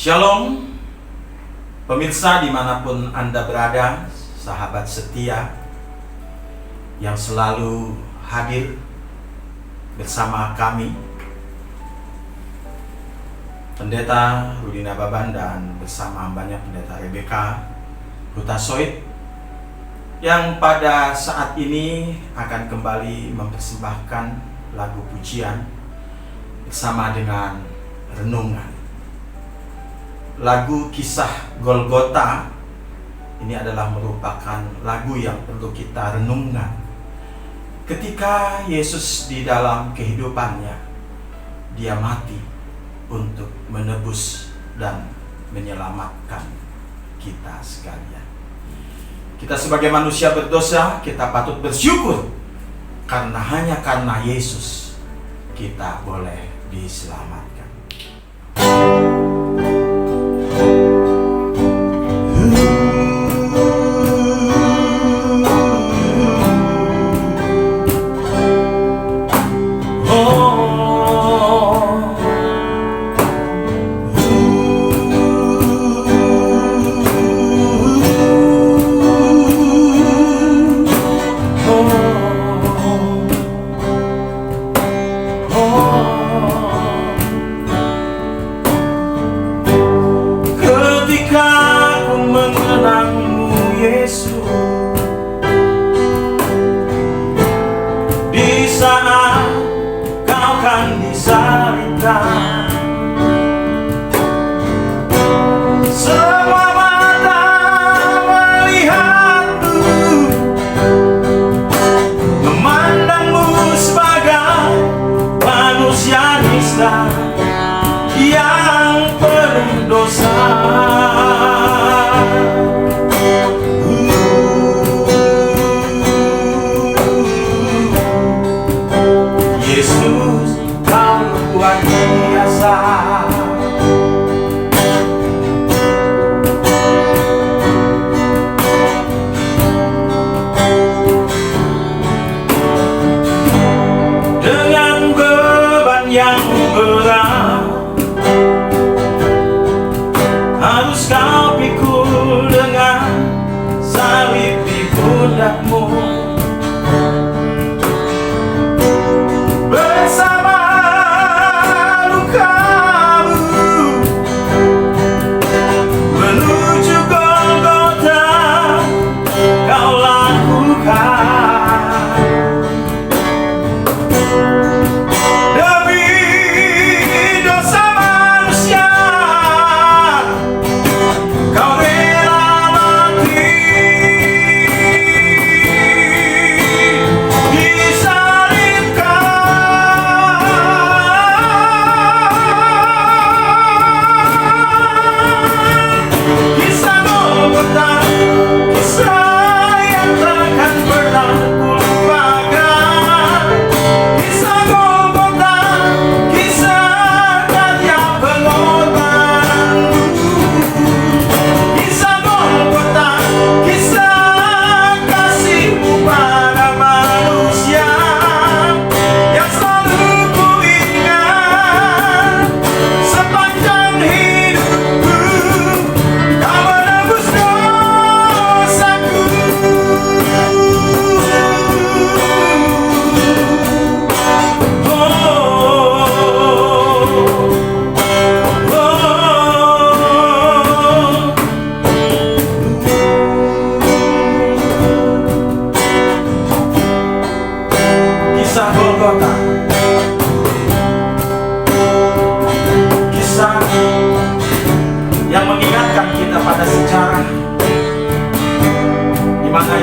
Shalom, pemirsa dimanapun Anda berada, sahabat setia yang selalu hadir bersama kami, Pendeta Rudi Nababan dan bersama hambanya Pendeta Rebeka Hutasoid, yang pada saat ini akan kembali mempersembahkan lagu pujian bersama dengan renungan. Lagu Kisah Golgota ini adalah merupakan lagu yang perlu kita renungkan. Ketika Yesus di dalam kehidupannya, dia mati untuk menebus dan menyelamatkan kita sekalian. Kita sebagai manusia berdosa, kita patut bersyukur karena hanya karena Yesus kita boleh diselamatkan.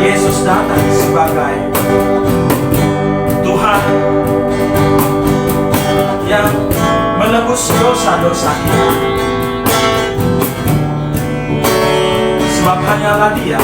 Yesus datang sebagai Tuhan yang menebus dosa-dosa kita. Sebab hanyalah Dia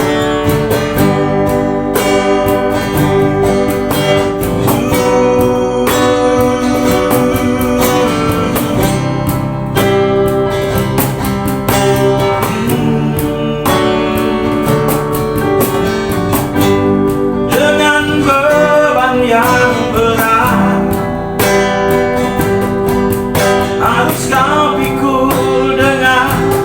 harus kau pikul dengan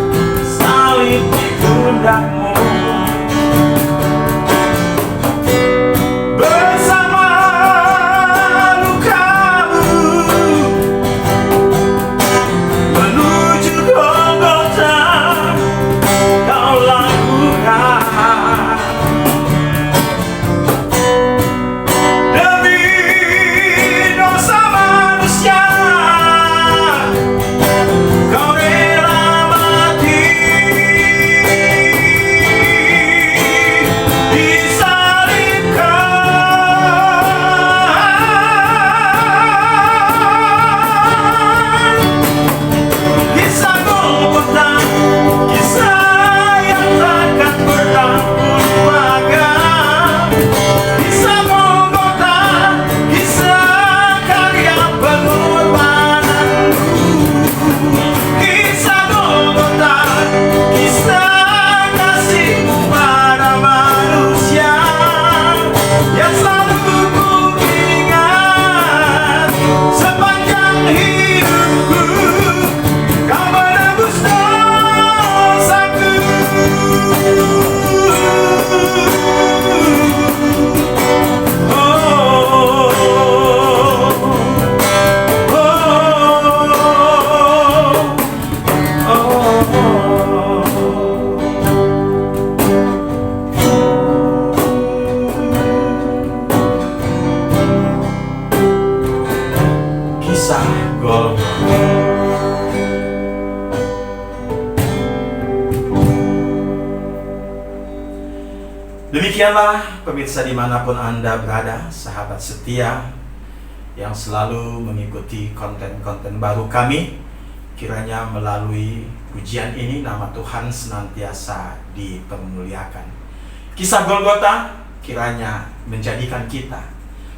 Demikianlah pemirsa dimanapun Anda berada, sahabat setia yang selalu mengikuti konten-konten baru kami. Kiranya melalui pujian ini nama Tuhan senantiasa dipermuliakan. Kisah Golgota kiranya menjadikan kita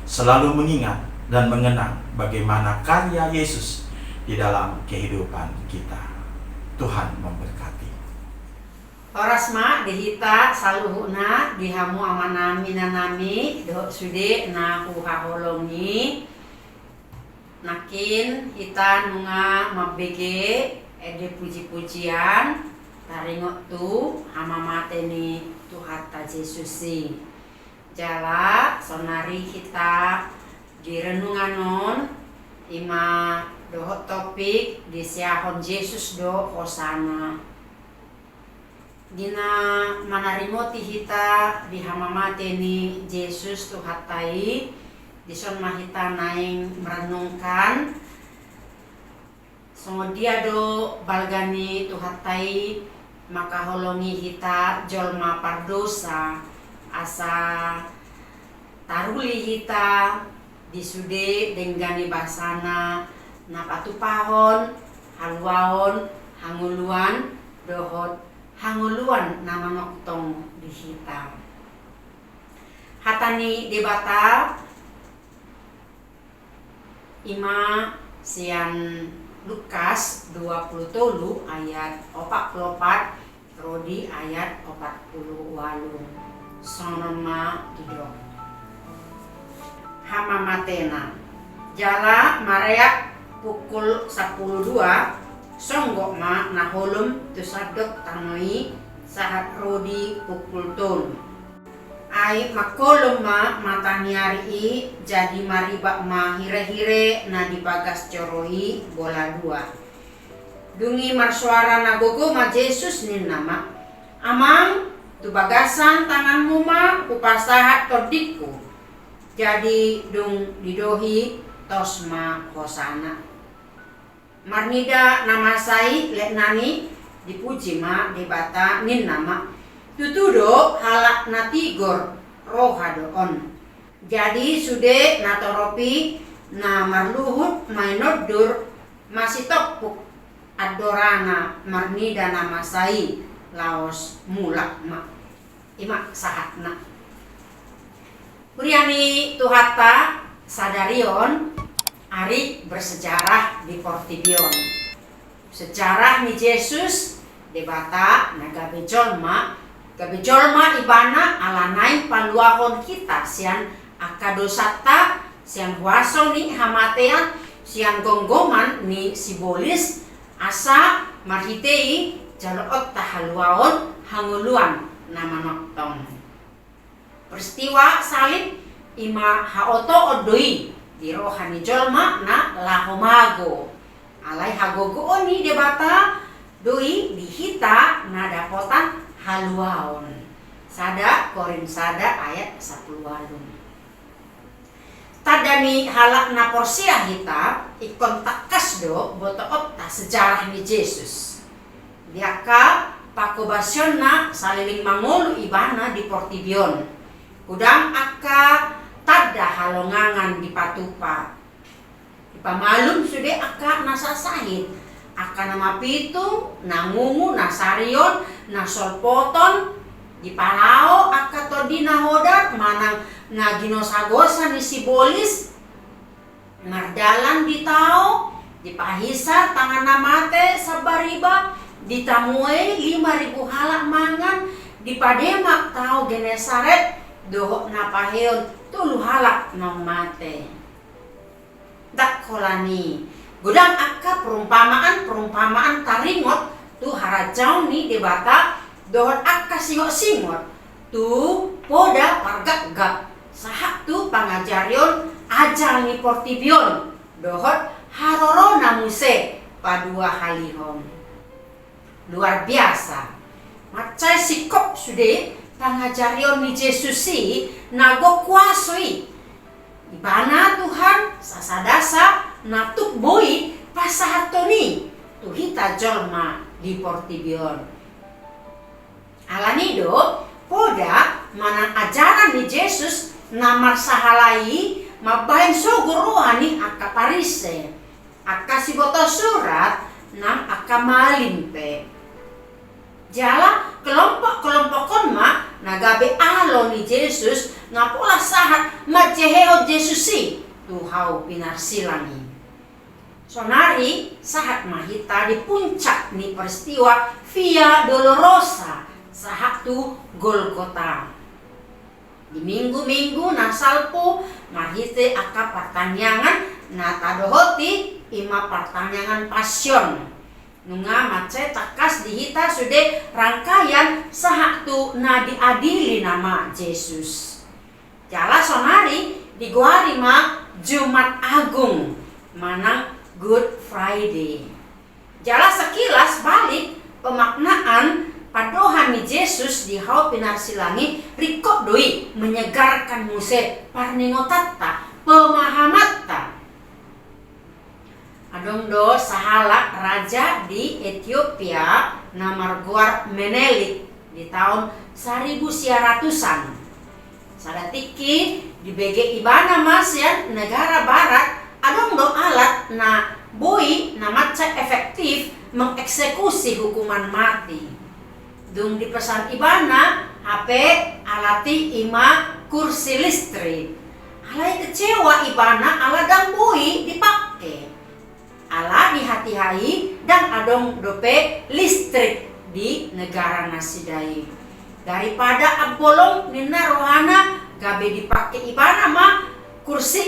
selalu mengingat dan mengenang bagaimana karya Yesus di dalam kehidupan kita. Tuhan memberkati. Orasma dihita saluhuna dihamu amanami nanami do sude na uhaholongi nakin hita nunga mabege ede puji-pujian taringot tu hama mateni tu hatta Yesusi jala sonari kita di renunganon ima dohot topik di siahon Yesus do hosana dina manarimoti hita di hamamate ni Yesus tu hatai dison mahita naing merenungkan songodia do balgani tu hatai maka holongi hita jolma pardosa asa taruli hita disude denggani basana napatu pahon haluaon hanguluan dohot hanguluan nama noktong di hita hatani debata ima sian Lukas 27 ayat 44 rodi ayat 48 sonoma dido hama matena jala mareak pukul 10.02 songgok ma naholum tu sadok tanoi saat rodi pukul ton ai makolum ma mataniari jadi maribak ma hire-hire na dibagas coroi bola dua dungi marsuara nagogo ma Yesus nin nama amang tu bagasan tanganmu ma upasahat todiku jadi dung didohi tosma hosana marnida nama sai leknani dipuji ma debata nin nama tutudo halak natigor rohado on jadi sude natoropi na marluhut mainoddur masih topuk adorana marnida nama sai laos mulak ma ima sahatna Uriani tuhata sadarion Ari bersejarah di Portibion. Sejarah ni Yesus debata na gabe jolma ibana alanai paluahon kita sian akadosata sian huaso ni hamatean sian gonggoman ni sibolis asa marhitei jalot tahaluaon hanguluan nama noktong. Peristiwa salib ima haoto odoi di rohani jolma na lahomago alai hagogo oni debata doi dihita na dapotan haluaon sada korin sada ayat 10 tadani halak na porsia hita ikon takas do boto opta sejarah ni Yesus diaka pakobasyon na saliling mangulu ibana di Portibion udang aka tada halongangan di patupa ipamalum sude aka nasasahit aka nama pitu nangungu nasarion nasolpoton di palao aka todi nahodat manang naginosagosa ni sibolis mardalan di tao di pahisa tangan namate sabariba ditamue 5.000 halak mangan di pademak tao Genesaret dohok napaheon tulu halak nong mate dak kolani gudang akka perumpamaan taringot tu harajau ni debata dohot akka singot tu poda pargak sahak tu pangajarion ajal ni Portibion dohot haroro namuse padua halihon luar biasa macai sikop sude pangajarion ni Yesusi nago kuasoi ibana Tuhan sasadasa natuk boi pasahatoni tuhita jolma di Portibion alanido poda mana ajaran ni Yesus namar sahalai mabahin sugur rohani aka parise aka siboto surat nam aka malimpe jala kelompok-kelompokon ma nagabe alo ni Yesus ngapola sahat majeheo Yesusi tuhau pinarsilangi sonari sahat mahita di puncak ni peristiwa Via Dolorosa sahat tu Golgota. Di minggu-minggu nasalpo mahite aka pertanyaan na tadohoti ima pertanyaan pasion. Nunga mace takas dihita sude rangkaian sahatu na diadili nama Yesus. Jala sonari diguari ma Jumat Agung manang Good Friday. Jala sekilas balik pemaknaan padohan ni Yesus di hau pinarsilangi rikok doi menyegarkan muse parningotatta pemahamatta. Adong do sahala raja di Ethiopia namar Guar Menelik di tahun 1900-an. Sadatiki di BG Ibana Masyan negara barat adong do alat na boi na maca efektif mengeksekusi hukuman mati. Dung di pesan Ibana HP alati ima kursi listrik. Alai kecewa Ibana ala dang boi dipake. Ala dihati-hai dan adong dope listrik di negara nasidai. Daripada abolong nina rohana gabe dipake Ibana ma kursi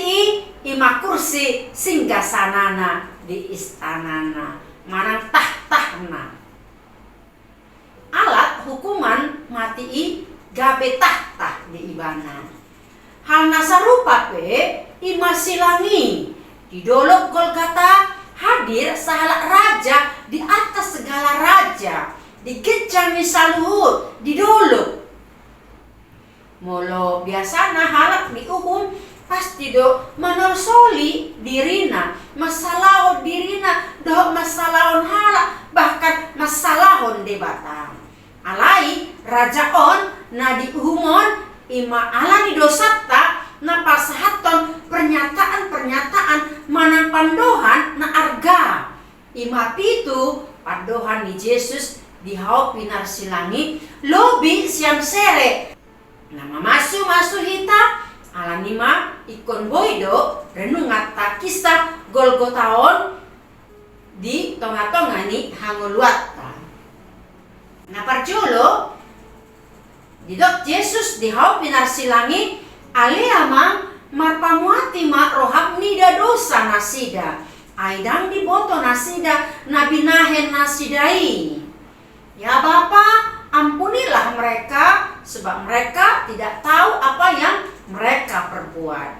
ima kursi singgasanana di istanana marang tahtahna. Alat hukuman mati gabe tahtah di Ibana. Hal nasarupa pe ima silangi di dolok Golgota hadir sahala raja di atas segala raja di gejang misaluhur di dolok. Molo biasana halak diuhum pasti do manorsoli dirina masalahon dirina do masalahon halak bahkan masalahon debatang alai raja on na diuhumon ima alani dosata na pasahaton pernyataan manang pandohan na arga ima pitu pandohan ni Yesus di hau pinarsilangi lobi siang sere nama masu hita alanima ikon boido renungat kisah Golgotaon di tonga-tonga ni hanguluatta. Na parjolo didok Yesus di hau pinarsilangi aleama marpamuati ma rohap nida dosa nasida aidang di boto nasida nabinahen nasidai. Ya Bapa, ampunilah mereka sebab mereka tidak tahu apa yang mereka perbuat.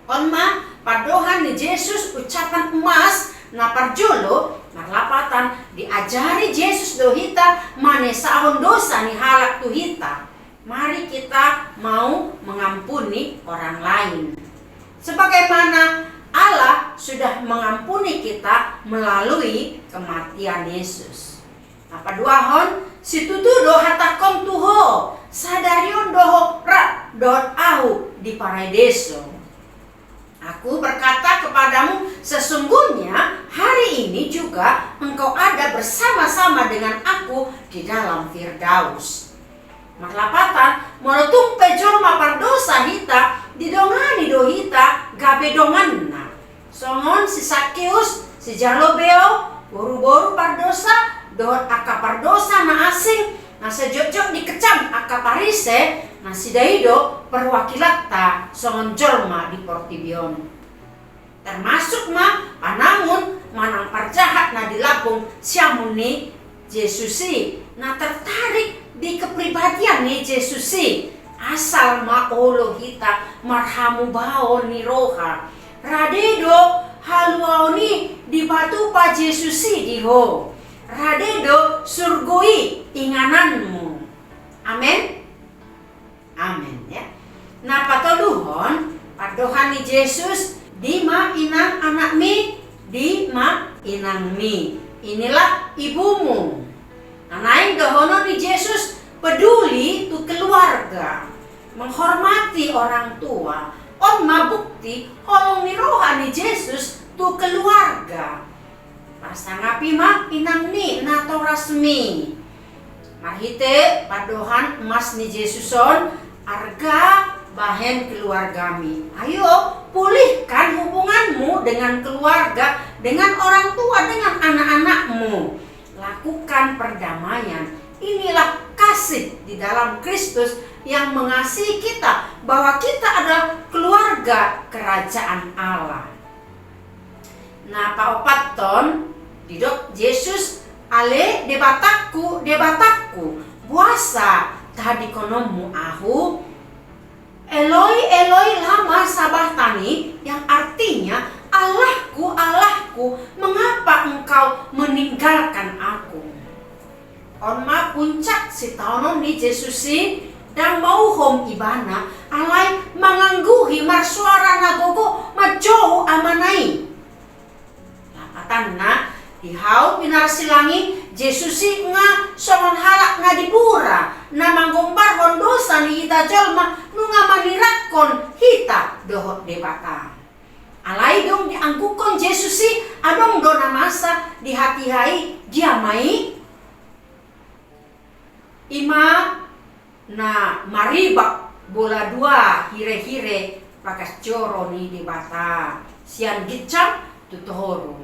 Onma padohan ni Yesus ucapan emas na parjolo marlapatan diajari Yesus dohita manesahon dosa ni halak tuhita. Mari kita mau mengampuni orang lain. Sebagaimana Allah sudah mengampuni kita melalui kematian Yesus. Apa duahon situtu do hatakom tuho sadarion doho rak dot ahu di paraideso. Aku berkata kepadamu sesungguhnya hari ini juga engkau ada bersama-sama dengan aku di dalam Firdaus. Marlapatan molotung pejolma pardosa hita didongani dohita gabe donganna. Songon si Sakeus si Jalobeo boru-boru pardosa dohot aka pardosa na asing na sejojok dikecam aka parise na sidaido perwakilatta songon jolma di Portibion. Termasuk ma panamun manang parjahat na dilapung siamuni Yesusi na tertarik di kepribadian ni Yesusi asal ma olo hita marhamu bao ni roha radedo haluaoni di batu pa Yesusi diho radedo surgoi ingananmu. Amin. Amin ya. Nah patoduhon padohan ni Yesus di ma inang anak mi di ma inang mi. Inilah ibumu. Nanaing dohono ni Yesus peduli tu keluarga, menghormati orang tua. On mabukti holong ni rohani Yesus tu keluarga. Pasangapi mah inang ni nato rasmi. Marhite padohan emas ni Yesuson arga bahen keluargami. Ayo pulihkan hubunganmu dengan keluarga, dengan orang tua, dengan anak-anakmu. Lakukan perdamaian. Inilah kasih di dalam Kristus yang mengasihi kita, bahwa kita adalah keluarga kerajaan Allah. Nah, paopat ton didok Yesus ale debatakku buasa tadi konomu ahu Eloi Eloi lama sabachthani, yang artinya Allahku Allahku, mengapa engkau meninggalkan aku. Onma puncak si taonon ni Jesusi dan mau hom ibana alai mangangguhi marsuara nagogo majohu amanai. Lapatan na dihau pinar silangi Jesusi nga songon halak nga dibura na manggombar hondosa ni hita jolma nunga manirakon hita dohot debata. Alai dong dianggukon Jesusi adong dona masa di hati-hai diamai ima na maribak bola dua hire-hire pakas coro ni debata sian gicam tutohorum.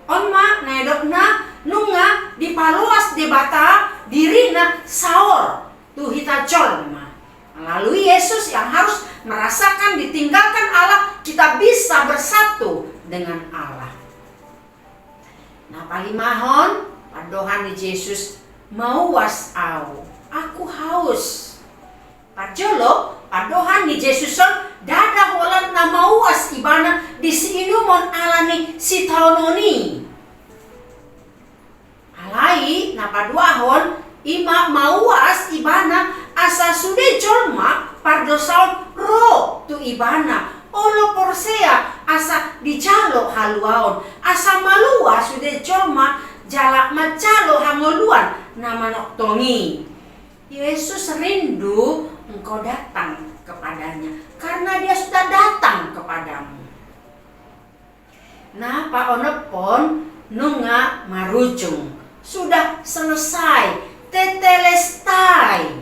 Onma naedokna nunga dipaluas debata dirina saor tu hita jolma. Melalui Yesus yang harus merasakan ditinggalkan Allah, kita bisa bersatu dengan Allah. Nah, palimahon padohan di Yesus mau was au, aku haus. Pajolo padohan di Yesuson dada holan na mau was ibana di siinumon alani si taononi. Alai na paduahon ima mau was ibana asa sude jolma pardosaon ro tu ibana olo porsea asa dicalo haluaon asa malua sude jolma jalak macalo hangoluan nama noktongi. Yesus rindu engkau datang kepadanya karena dia sudah datang kepadamu. Nah, Pak Onepon nunga marujung sudah selesai tetelestai.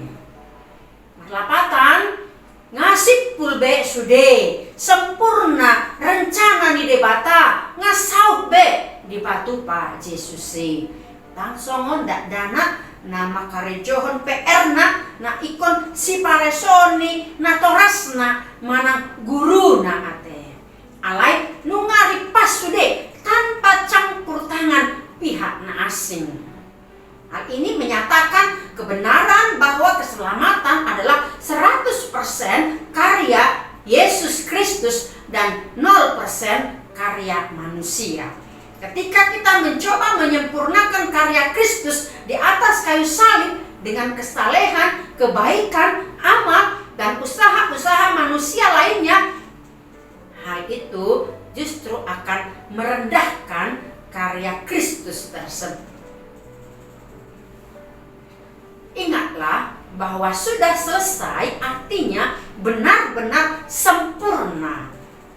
Marlapatan ngasip pulbe sude sempurna rencana ni debata ngasau be di batu pa Jesusi. Tangsongon dak dana nama karejohon PR na ikon si paresoni na torasna manang guru na ate. Alai nungari pas sude tanpa campur tangan pihak na asing. Hal ini menyatakan kebenaran bahwa keselamatan adalah 100% karya Yesus Kristus dan 0% karya manusia. Ketika kita mencoba menyempurnakan karya Kristus di atas kayu salib dengan kesalehan, kebaikan, amal, dan usaha-usaha manusia lainnya, hal itu justru akan merendahkan karya Kristus tersebut. Ingatlah bahwa sudah selesai artinya benar-benar sempurna.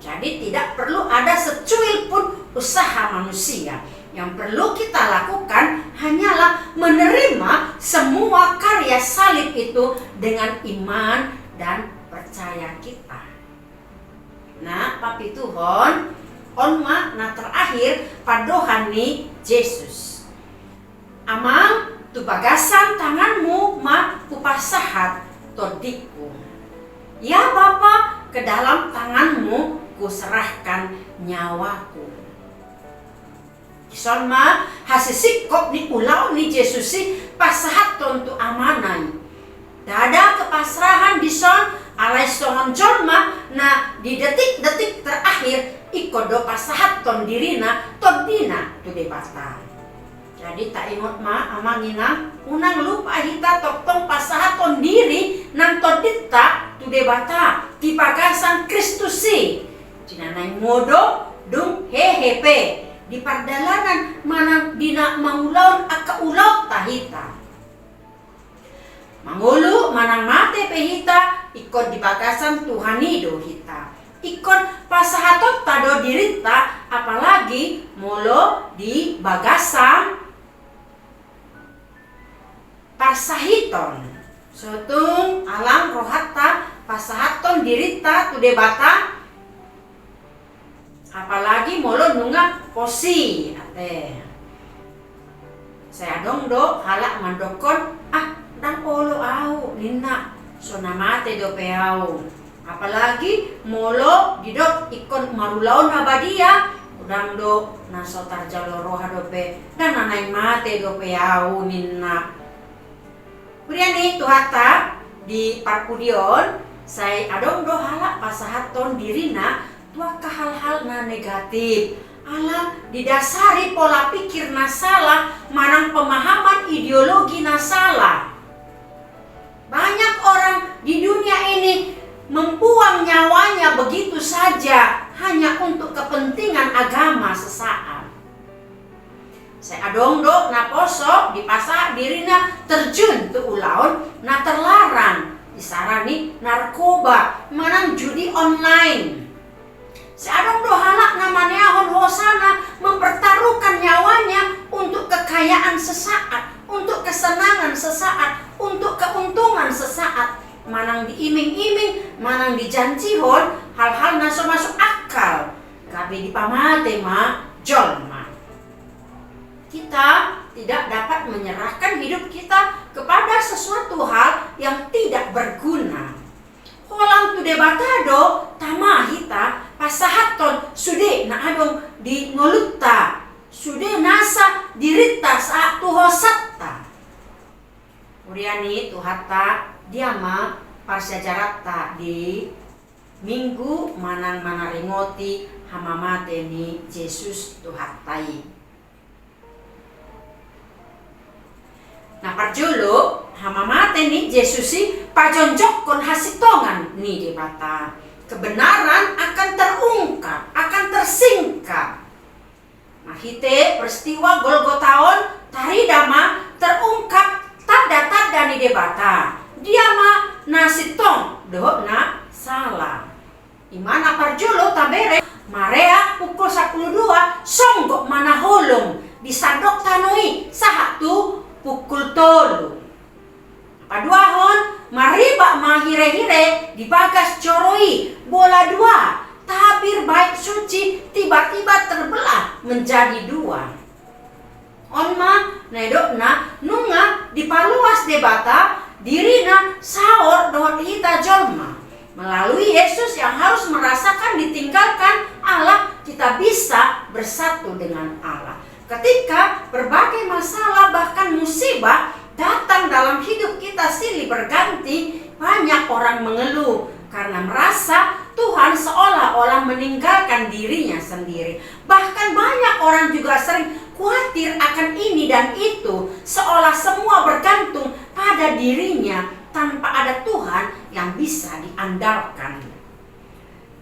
Jadi tidak perlu ada secuil pun usaha manusia. Yang perlu kita lakukan hanyalah menerima semua karya salib itu dengan iman dan percaya kita. Nah, papi Tuhon, onma na terakhir padohan ni Yesus. Amang tu bagasan tanganmu ma kupasahat todiku. Ya Bapa, ke dalam tanganmu kuserahkan nyawaku. Kison ma hasisikop ni ulau ni Jesusi pasahat tontu amanai. Dada kepasrahan dison alai songon jolma na di detik-detik terakhir ikodo pasahat ton dirina todina tu debata. Jadi tak ingot ma amangina unang lupa hita toktong pasahaton diri nang todita tu debata ti pagasan Kristusi. Cinanay modo dung hehepe di pardalanan manang dina maulaon akaulaw tahita. Mangulu manang mate pe hita ikon di bagasan Tuhani do hita. Ikon pasahatot tado dirita apalagi molo di bagasan pasahiton. Sotung alam rohatta pasahaton dirita tu debata apalagi molo nunga posi ate. Saya dong do halak mandokon dan polo au nina sona mate do peau. Apalagi molo didok ikon marulaon abadia udang do nasotar jaloroha do pe dan nanai mate do peau nina. Beriani tuhata di Parpudion saya adong do halak pasahaton dirina tua ke hal-hal na negatif. Ala didasari pola pikir na salah, manang pemahaman ideologi na salah. Banyak orang di dunia ini membuang nyawanya begitu saja hanya untuk kepentingan agama sesaat. Saya adong do na poso di pasar dirina terjun tu ulaun na terlarang disarani narkoba manang judi online. Seadong do halak namanya hosana mempertaruhkan nyawanya untuk kekayaan sesaat, untuk kesenangan sesaat, untuk keuntungan sesaat. Manang diiming-iming, manang dijanjihon, hal-hal naso masuk akal. Kabe dipamate ma jolma. Kita tidak dapat menyerahkan hidup kita kepada sesuatu hal yang tidak berguna. Kolam tu debatado tama hita pasahaton sude na adong di ngolutta sude nasa dirita saat tu hosatta. Uriani tu hatta diama parsajarata di minggu manang manaringoti hamamate ni Yesus tu hattai. Nah parjolo hamamate ni Yesusi pajonjokon hasitongan ni debata. Kebenaran akan terungkap, akan tersingkap. Mahite peristiwa Golgotaon taridama terungkap tanda-tanda ni debata. Dia ma nasitong doh na salah. Imana parjolo tabere marea pukul 12 songgok mana holong disadok tanoi sahatu pukul 3. Paduahon mariba mahire-hire di bagas coroi bola 2 tabir baik suci tiba-tiba terbelah menjadi 2. Onma nedokna nunga dipaluas debata dirina saor dohot hita jolma. Melalui Yesus yang harus merasakan ditinggalkan Allah, kita bisa bersatu dengan Allah. Ketika berbagai masalah bahkan musibah datang dalam hidup kita silih berganti, banyak orang mengeluh karena merasa Tuhan seolah-olah meninggalkan dirinya sendiri. Bahkan banyak orang juga sering khawatir akan ini dan itu, seolah semua bergantung pada dirinya tanpa ada Tuhan yang bisa diandalkan.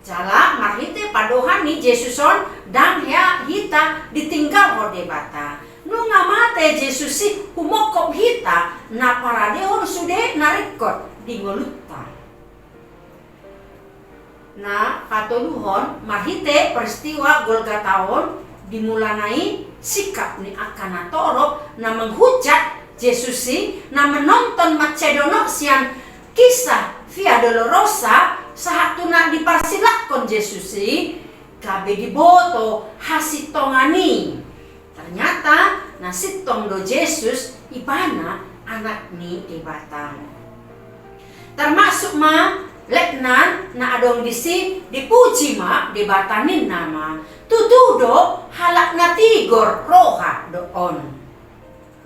Jala marhite padohani Jesuson dan hita ditinggal hodebata. Nunga mate Jesusi humokop hita na paradehon sude narikot di ngolutta. Na patoluhon marhite peristiwa Golgataon dimulanai sikap ni akan torop na menghujat Jesusi na menonton Macedono sian kisah Via Dolorosa sahatuna diparsilakon Jesusi kabe diboto hasitongani. Ternyata nasitong do Yesus ibana anak ni debatang. Termasuk ma leknan na adong disi dipuji ma debatanin nama. Tutudo halak na tigor roha doon.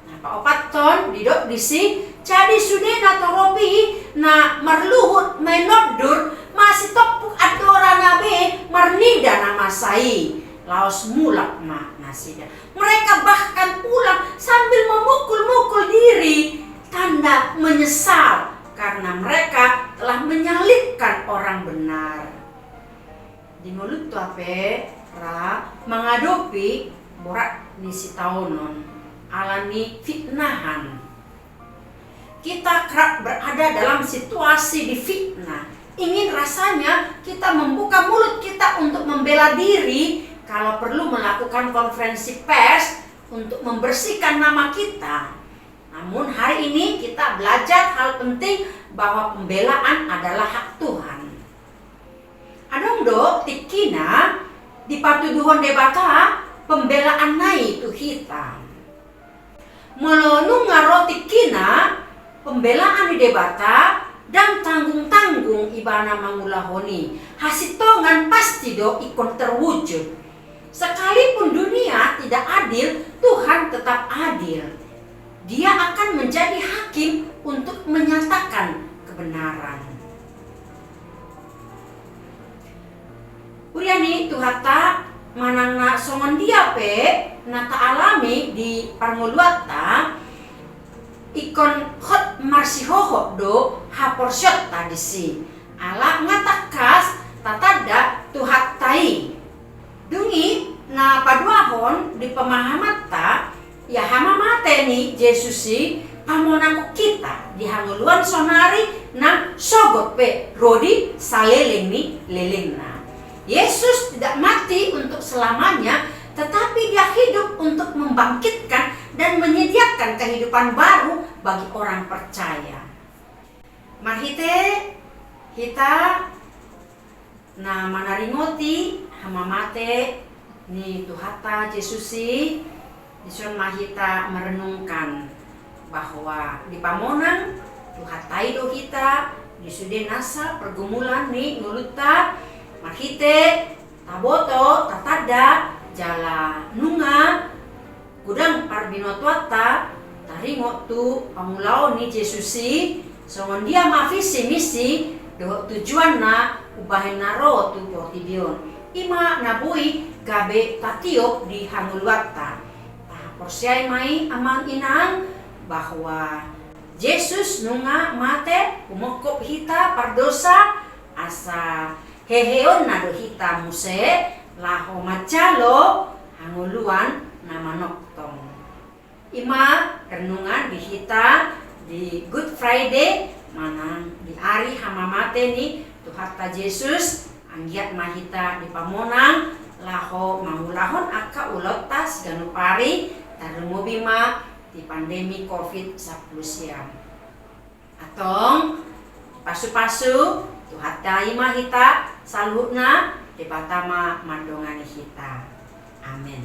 Napa opat ton didok disi jadi sude na torobi na marluhut menodur masih topuk adora nabe marnida nama sai laos mulak ma nasida. Mereka bahkan pulang sambil memukul-mukul diri, tanda menyesal karena mereka telah menyalibkan orang benar. Di mulut tuape ra mengadopi borak nisi taonon alani fitnahan. kita kerap berada dalam situasi difitnah. Ingin rasanya kita membuka mulut kita untuk membela diri, kalau perlu melakukan konferensi pers untuk membersihkan nama kita. Namun hari ini kita belajar hal penting bahwa pembelaan adalah hak Tuhan. Adong do tikina di patuduhon debata pembelaan nai tu kita. Melonu ngaro tikina pembelaan di debata dan tanggung-tanggung ibana mangulahoni. Hasitongan pasti do ikon terwujud. Sekalipun dunia tidak adil, Tuhan tetap adil. Dia akan menjadi hakim untuk menyatakan kebenaran. Uriani tuhata manangna songon dia pe nata alami di parngoluata ikon hot marsihoho do haporsyot tadisi ala ngatakas tatada tuhatai dungi na paduahon di pemahaman ta ya hama mate ni Yesusi pamonang kita di hanguluan sonari na sogot pe rodi saleleng ni lelengna. Yesus tidak mati untuk selamanya, tetapi dia hidup untuk membangkitkan dan menyediakan kehidupan baru bagi orang percaya. Marhite kita na manaringoti hama mate ni tuhata Yesusi dison mahita merenungkan bahwa di pamonang tuhatai do kita di sude nasa pergumulan ni nguluta marhite taboto tatada jala nunga gudang parbinotuata taringo tu pamulao ni Yesusi songon dia mavisi misi do tujuan na ubahin naro tu portibion ima nabui gabe tatiok di hanguluata porsiay mai amang inang bahwa Yesus nunga mate umokop hita pardosa asa heheon nado hita muse laho macalo hanguluan nama noktong. Ima renungan di hita di Good Friday manang di hari hamamate ni tuhata Yesus anggiat mahita di pamonang laho mangulahon aka ulotas ganupari tarumubima di pandemi COVID-19 siam. Atong pasu-pasu tuhata ima hita saluhna di batama mandongani hita. Amin.